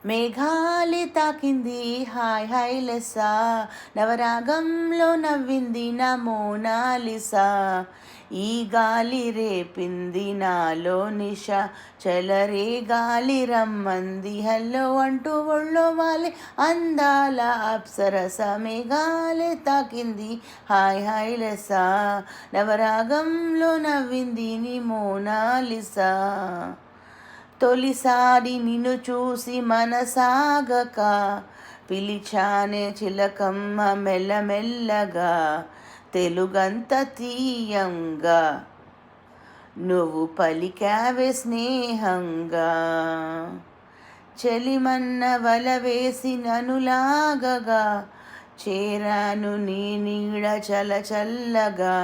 మేఘాలి తాకింది hi hi లెస్సా, నవరాగంలో నవ్వింది నా మోనాలిసా. ఈ గాలి రేపింది నాలో నిష, చలరే గాలి రమ్మంది హల్లో అంటూ ఒళ్ళో వాలి అందాల అప్సరస. మేఘాలి తాకింది హాయ్ హాయ్ లెస్సా, నవరాగంలో నవ్వింది నీ మోనాలిసా. తొలిసారి నిన్ను చూసి మనసాగక పిలిచానే చిలకమ్మ మెల్లమెల్లగా, తెలుగంత తీయంగా నువ్వు పలికావే స్నేహంగా. చెలిమన్న వల వేసి ననులాగగా, చేరాను నీ నీడ చల్లగా,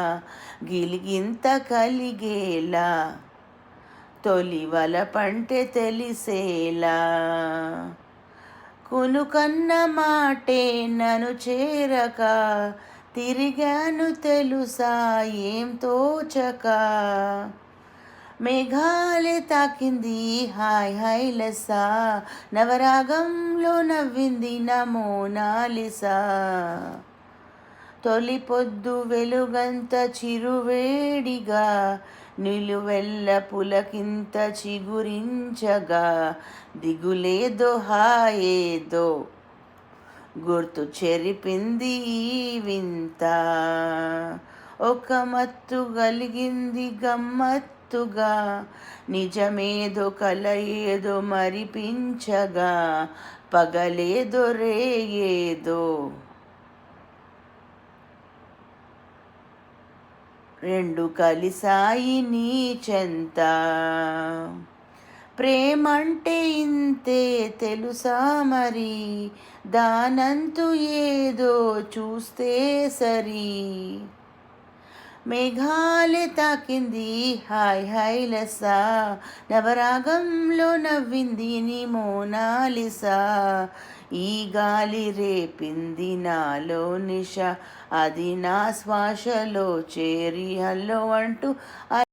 గిలిగింత కలిగేలా తొలి వలపంటే తెలిసేలా. కునుకన్న మాటే నన్ను చేరక, తిరిగాను తెలుసా ఏం తోచక. మేఘాలే తాకింది హాయ్ హాయ్ లెస్సా, నవరాగంలో నవ్వింది నా మోనాలిసా. తొలి పొద్దు వెలుగంత చిరువేడిగా, నిలువెల్ల పులకింత చిగురించగా, దిగులేదో హాయేదో గుర్తు చెరిపింది ఈ వింత. ఒక మత్తు కలిగింది గమ్మత్తుగా, నిజమేదో కల ఏదో మరిపించగా, పగలేదో రేయేదో రెండు కలిసాయి నీ చెంత. ప్రేమంటే ఇంతే తెలుసా మరి, దానంతు ఏదో చూస్తే సరి. మేఘాలే తాకింది హాయ్ హాయ్ లెస్సా, నవరాగంలో నవ్వింది నీ మోనాలిసా. ఈ గాలి రేపింది నాలో నిష, అది నా శ్వాసలో చేరి హల్లో అంటూ